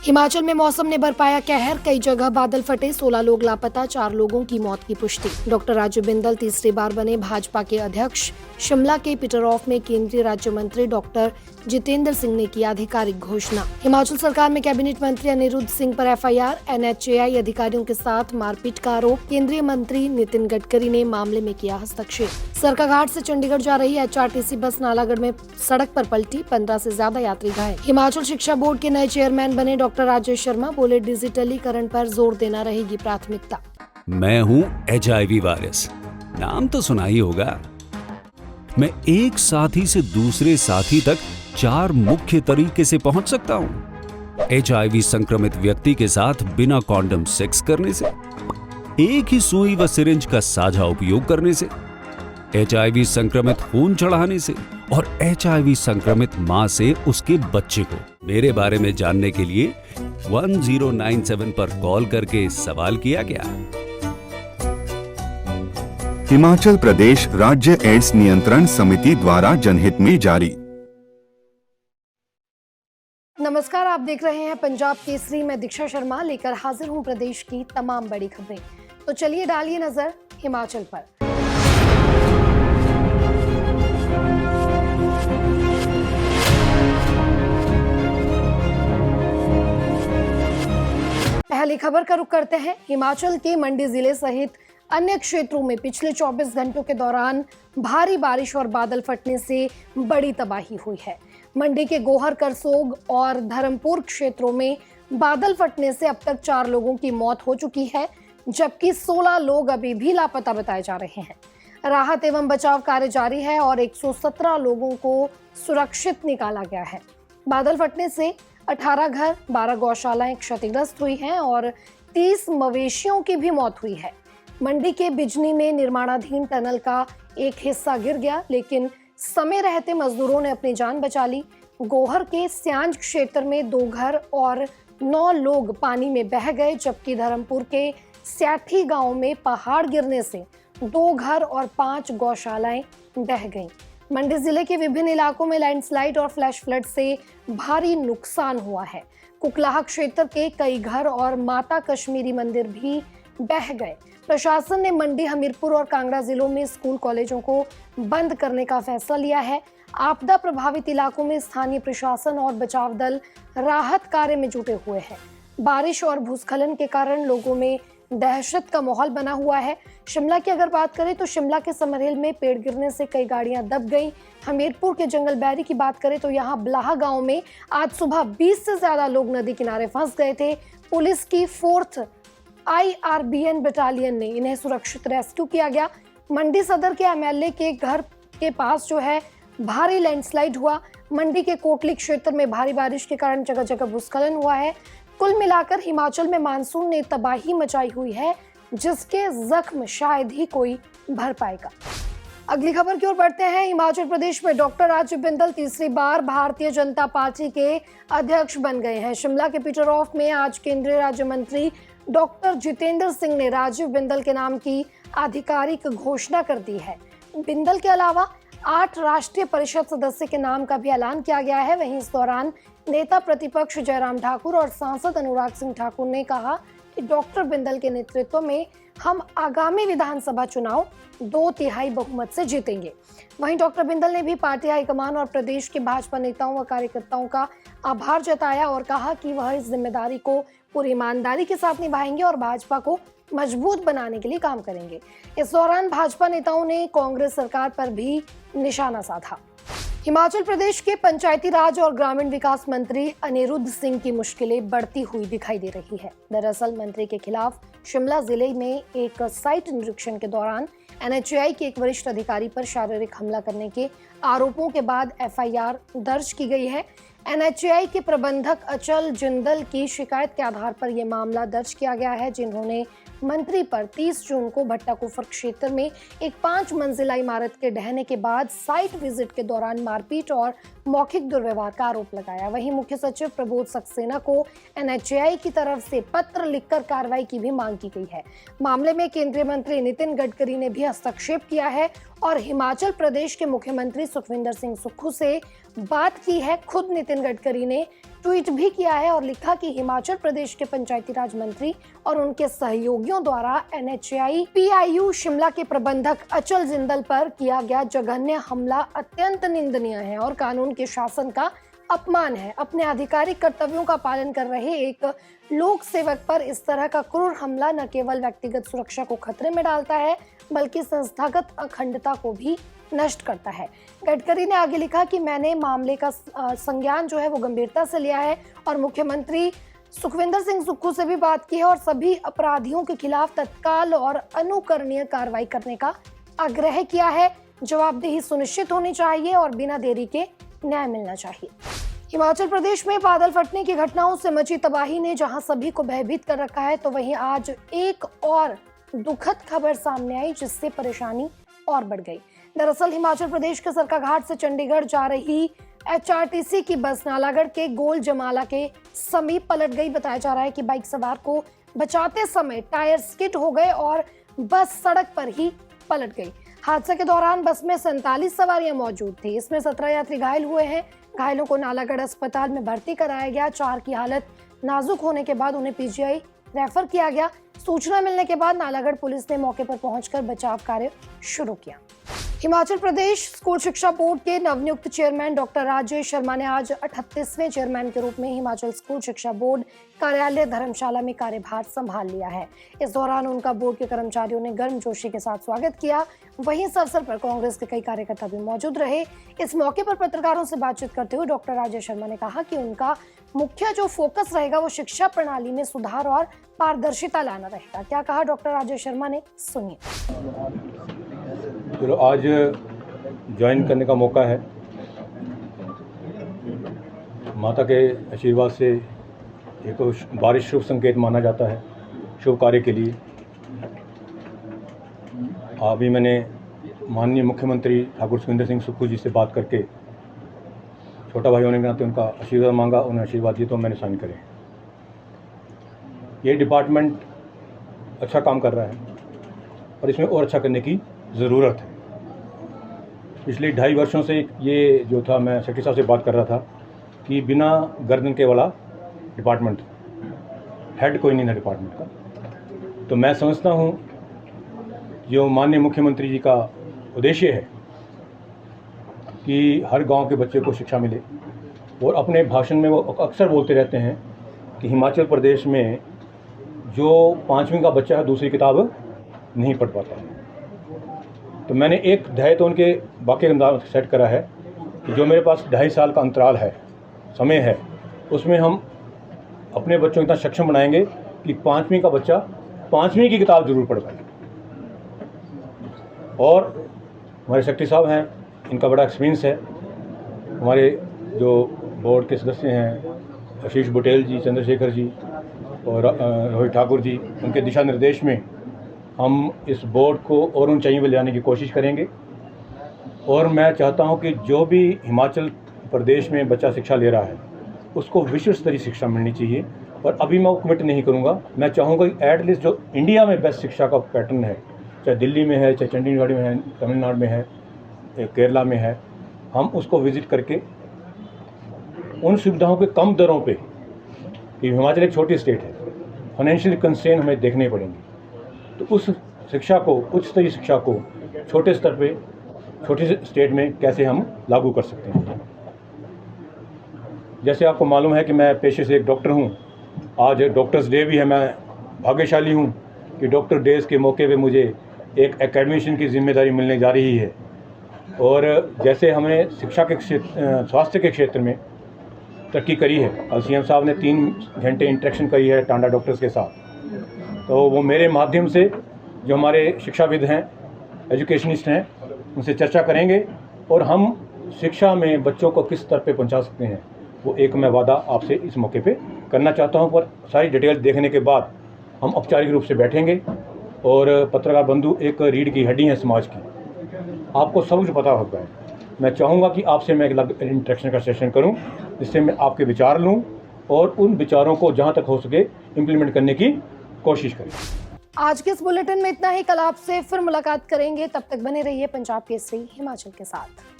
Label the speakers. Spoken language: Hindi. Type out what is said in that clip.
Speaker 1: हिमाचल में मौसम ने बरपाया कहर, कई जगह बादल फटे, 16 लोग लापता, 4 लोगों की मौत की पुष्टि। डॉक्टर राजू बिंदल तीसरी बार बने भाजपा के अध्यक्ष। शिमला के पीटर ऑफ में केंद्रीय राज्य मंत्री डॉक्टर जितेंद्र सिंह ने की आधिकारिक घोषणा। हिमाचल सरकार में कैबिनेट मंत्री अनिरुद्ध सिंह पर एफआईआर, एनएचएआई अधिकारियों के साथ मारपीट का आरोप। केंद्रीय मंत्री नितिन गडकरी ने मामले में किया हस्तक्षेप। सरकाघाट से चंडीगढ़ जा रही एचआरटीसी बस नालागढ़ में सड़क पर पलटी, 15 से ज्यादा यात्री घायल। हिमाचल शिक्षा बोर्ड के नए चेयरमैन बने डॉक्टर राजेश शर्मा, बोले डिजिटलीकरण पर जोर देना रहेगी प्राथमिकता।
Speaker 2: मैं हूँ HIV वायरस, नाम तो सुना ही होगा। मैं एक साथी से दूसरे साथी तक 4 मुख्य तरीके से पहुंच सकता हूँ। HIV संक्रमित व्यक्ति के साथ बिना कॉन्डम सेक्स करने से, एक ही सुई व सिरिंज का साझा उपयोग करने से, HIV संक्रमित खून चढ़ाने से और HIV संक्रमित मां से उसके बच्चे को। मेरे बारे में जानने के लिए 1097 पर कॉल करके सवाल किया गया।
Speaker 3: हिमाचल प्रदेश राज्य एड्स नियंत्रण समिति द्वारा जनहित में जारी।
Speaker 1: नमस्कार, आप देख रहे हैं पंजाब केसरी। मैं दीक्षा शर्मा लेकर हाजिर हूं प्रदेश की तमाम बड़ी खबरें। तो चलिए डालिए नजर हिमाचल पर। पहली खबर का रुख करते हैं। हिमाचल के मंडी जिले सहित अन्य क्षेत्रों में पिछले 24 घंटों के दौरान भारी बारिश और बादल फटने से बड़ी तबाही हुई है। मंडी के गोहर, करसोग और धर्मपुर क्षेत्रों में बादल फटने से अब तक 4 लोगों की मौत हो चुकी है, जबकि 16 लोग अभी भी लापता बताए जा रहे हैं। राहत एवं बचाव कार्य जारी है और 117 लोगों को सुरक्षित निकाला गया है। बादल फटने से 18 घर, 12 गौशालाएं क्षतिग्रस्त हुई हैं और 30 मवेशियों की भी मौत हुई है। मंडी के बिजनी में निर्माणाधीन टनल का एक हिस्सा गिर गया, लेकिन समय रहते मजदूरों ने अपनी जान बचा ली। गोहर के स्यांज क्षेत्र में 2 घर और 9 लोग पानी में बह गए, जबकि धर्मपुर के स्याठी गांव में पहाड़ गिरने से 2 घर और 5 गौशालाएं बह गईं। मंडी जिले के विभिन्न इलाकों में लैंडस्लाइड और फ्लैश फ्लड से भारी नुकसान हुआ है। कुकलाहा क्षेत्र के कई घर और माता कश्मीरी मंदिर भी बह गए। प्रशासन ने मंडी, हमीरपुर और कांगड़ा जिलों में स्कूल कॉलेजों को बंद करने का फैसला लिया है। आपदा प्रभावित इलाकों में स्थानीय प्रशासन और बचाव दल राहत कार्य में जुटे हुए हैं। बारिश और भूस्खलन के कारण लोगों में दहशत का माहौल बना हुआ है। शिमला की अगर बात करें तो शिमला के समरहेल में पेड़ गिरने से कई गाड़ियां दब गईं। हमीरपुर के जंगलबैरी की बात करें तो यहाँ बलाहा गांव में आज सुबह 20 से ज्यादा लोग नदी किनारे फंस गए थे। पुलिस की 4th IRBN बटालियन ने इन्हें सुरक्षित रेस्क्यू किया गया। मंडी सदर के MLA के घर के पास जो है भारी लैंडस्लाइड हुआ। मंडी के कोटली क्षेत्र में भारी बारिश के कारण जगह जगह भूस्खलन हुआ है। कुल मिलाकर हिमाचल में मानसून ने तबाही मचाई हुई है, जिसके जख्म शायद ही कोई भर पाएगा। अगली खबर की ओर बढ़ते हैं। हिमाचल प्रदेश में डॉक्टर राजू बिंदल तीसरी बार भारतीय जनता पार्टी के अध्यक्ष बन गए हैं। शिमला के पीटर ऑफ में आज केंद्रीय राज्य मंत्री डॉक्टर जितेंद्र सिंह ने राजीव बिंदल के नाम की आधिकारिक घोषणा कर दी है। बिंदल के अलावा 8 राष्ट्रीय परिषद सदस्य के नाम का भी ऐलान किया गया है। वहीं इस दौरान नेता प्रतिपक्ष जयराम ठाकुर और सांसद अनुराग सिंह ठाकुर ने कहा कि डॉक्टर बिंदल के नेतृत्व में हम आगामी विधानसभा चुनाव 2/3 बहुमत से जीतेंगे। वहीं डॉक्टर बिंदल ने भी पार्टी हाईकमान और प्रदेश के भाजपा नेताओं व कार्यकर्ताओं का आभार जताया और कहा कि वह इस जिम्मेदारी को पूरी ईमानदारी के साथ निभाएंगे और भाजपा को मजबूत बनाने के लिए काम करेंगे। इस दौरान भाजपा नेताओं ने कांग्रेस सरकार पर भी निशाना साधा। हिमाचल प्रदेश के पंचायती राज और ग्रामीण विकास मंत्री अनिरुद्ध सिंह की मुश्किलें बढ़ती हुई दिखाई दे रही है। दरअसल मंत्री के खिलाफ शिमला जिले में एक साइट निरीक्षण के दौरान NHAI के एक वरिष्ठ अधिकारी पर शारीरिक हमला करने के आरोपों के बाद FIR दर्ज की गई है। NHAI के प्रबंधक अचल जिंदल की शिकायत के आधार पर यह मामला दर्ज किया गया है, जिन्होंने मंत्री पर 30 जून को भट्टाकुफर क्षेत्र में एक 5 मंजिला इमारत के ढहने के बाद साइट विजिट के दौरान मारपीट और मौखिक दुर्व्यवहार का आरोप लगाया। वहीं मुख्य सचिव प्रबोध सक्सेना को NHAI की तरफ से पत्र लिखकर कार्रवाई की भी मांग की गई है। मामले में केंद्रीय मंत्री नितिन गडकरी ने भी हस्तक्षेप किया है और हिमाचल प्रदेश के मुख्यमंत्री सुखविंदर सिंह सुक्खू से बात की है। खुद नितिन गडकरी ने ट्वीट भी किया है और लिखा कि हिमाचल प्रदेश के पंचायती राज मंत्री और उनके सहयोगियों द्वारा NHAI PIU शिमला के प्रबंधक अचल जिंदल पर किया गया जघन्य हमला अत्यंत निंदनीय है और कानून के शासन का अपमान है। अपने आधिकारिक कर्तव्यों का पालन कर रहे एक लोक सेवक पर इस तरह का क्रूर हमला न केवल व्यक्तिगत सुरक्षा को खतरे में डालता है बल्कि संस्थागत अखंडता को भी नष्ट करता है। गडकरी ने आगे लिखा कि मैंने मामले का संज्ञान जो है वो गंभीरता से लिया है और मुख्यमंत्री सुखविंदर सिंह सुक्खू से भी बात की है और सभी अपराधियों के खिलाफ तत्काल और अनुकरणीय कार्रवाई करने का आग्रह किया है। जवाबदेही सुनिश्चित होनी चाहिए और बिना देरी के न्याय मिलना चाहिए। हिमाचल प्रदेश में बादल फटने की घटनाओं से मची तबाही ने जहां सभी को भयभीत कर रखा है, तो वहीं आज एक और दुखद खबर सामने आई जिससे परेशानी और बढ़ गई। दरअसल हिमाचल प्रदेश के सरकाघाट से चंडीगढ़ जा रही HRTC की बस नालागढ़ के गोल जमाला के समीप पलट गई। बताया जा रहा है कि बाइक सवार को बचाते समय टायर स्किड हो गए और बस सड़क पर ही पलट गई। हादसे के दौरान बस में 47 सवारियां मौजूद थी। इसमें 17 यात्री घायल हुए हैं। घायलों को नालागढ़ अस्पताल में भर्ती कराया गया। 4 की हालत नाजुक होने के बाद उन्हें PGI रेफर किया गया। सूचना मिलने के बाद नालागढ़ पुलिस ने मौके पर पहुंचकर बचाव कार्य शुरू किया। हिमाचल प्रदेश स्कूल शिक्षा बोर्ड के नवनियुक्त चेयरमैन डॉक्टर राजेश शर्मा ने आज 38वें चेयरमैन के रूप में हिमाचल स्कूल शिक्षा बोर्ड कार्यालय धर्मशाला में कार्यभार संभाल लिया है। इस दौरान उनका बोर्ड के कर्मचारियों ने गर्मजोशी के साथ स्वागत किया। वहीं इस अवसर पर कांग्रेस के कई कार्यकर्ता भी मौजूद रहे। इस मौके पर पत्रकारों से बातचीत करते हुए डॉक्टर राजेश शर्मा ने कहा कि उनका मुख्य जो फोकस रहेगा वो शिक्षा प्रणाली में सुधार और पारदर्शिता लाना रहेगा। क्या कहा डॉक्टर राजेश शर्मा ने, सुनिए।
Speaker 4: चलो, आज ज्वाइन करने का मौका है। माता के आशीर्वाद से एक बारिश शुभ संकेत माना जाता है शुभ कार्य के लिए। अभी मैंने माननीय मुख्यमंत्री ठाकुर सुखविंदर सिंह सुक्खू जी से बात करके छोटा भाई होने के नाते उनका आशीर्वाद मांगा। उन्हें आशीर्वाद दिए तो मैंने साइन करे। ये डिपार्टमेंट अच्छा काम कर रहा है और इसमें और अच्छा करने की ज़रूरत है। पिछले 2.5 वर्षों से ये जो था, मैं सेक्रेटरी साहब से बात कर रहा था कि बिना गर्दन के वाला डिपार्टमेंट, हेड कोई नहीं था डिपार्टमेंट का। तो मैं समझता हूँ जो माननीय मुख्यमंत्री जी का उद्देश्य है कि हर गांव के बच्चे को शिक्षा मिले, और अपने भाषण में वो अक्सर बोलते रहते हैं कि हिमाचल प्रदेश में जो 5वीं का बच्चा है दूसरी किताब नहीं पढ़ पाता है। तो मैंने एक ध्येय तो उनके वाक्य के अंदाज सेट करा है कि जो मेरे पास 2.5 साल का अंतराल है, समय है, उसमें हम अपने बच्चों को इतना सक्षम बनाएंगे कि 5वीं का बच्चा 5वीं की किताब जरूर पढ़ पाए। और हमारे सेक्रेटरी साहब हैं, इनका बड़ा एक्सपीरियंस है। हमारे जो बोर्ड के सदस्य हैं आशीष बुटेल जी, चंद्रशेखर जी और रोहित ठाकुर जी, उनके दिशा निर्देश में हम इस बोर्ड को और ऊंचाइयों पर ले जाने की कोशिश करेंगे। और मैं चाहता हूं कि जो भी हिमाचल प्रदेश में बच्चा शिक्षा ले रहा है उसको विश्व स्तरीय शिक्षा मिलनी चाहिए। और अभी मैं वो कमिट नहीं करूंगा। मैं चाहूँगा कि एटलीस्ट जो इंडिया में बेस्ट शिक्षा का पैटर्न है, चाहे दिल्ली में है, चाहे चंडीगढ़ में है, तमिलनाडु में है, केरला में है, हम उसको विज़िट करके उन सुविधाओं के कम दरों पे, कि हिमाचल एक छोटी स्टेट है, फाइनेंशियल कंस्ट्रेंट हमें देखने पड़ेंगे, तो उस शिक्षा को, उच्च स्तरीय शिक्षा को छोटे स्तर पे, छोटी स्टेट में कैसे हम लागू कर सकते हैं। जैसे आपको मालूम है कि मैं पेशे से एक डॉक्टर हूँ। आज डॉक्टर्स डे भी है। मैं भाग्यशाली हूँ कि डॉक्टर डेज के मौके पे मुझे एक एकेडमिशियन की जिम्मेदारी मिलने जा रही है। और जैसे हमने शिक्षा के क्षेत्र, स्वास्थ्य के क्षेत्र में तरक्की करी है, और CM साहब ने 3 घंटे इंटरेक्शन करी है टांडा डॉक्टर्स के साथ, तो वो मेरे माध्यम से जो हमारे शिक्षाविद हैं, एजुकेशनिस्ट हैं, उनसे चर्चा करेंगे और हम शिक्षा में बच्चों को किस स्तर पे पहुंचा सकते हैं, वो एक मैं वादा आपसे इस मौके पे करना चाहता हूं। पर सारी डिटेल देखने के बाद हम औपचारिक रूप से बैठेंगे। और पत्रकार बंधु एक रीढ़ की हड्डी हैं समाज की, आपको सब कुछ पता होता है। मैं चाहूँगा कि आपसे मैं एक इंटरेक्शन का सेशन करूँ, जिससे मैं आपके विचार लूँ और उन विचारों को जहाँ तक हो सके इम्प्लीमेंट करने की कोशिश करें।
Speaker 1: आज के इस बुलेटिन में इतना ही। कल आपसे फिर मुलाकात करेंगे। तब तक बने रहिए पंजाब केसरी हिमाचल के साथ।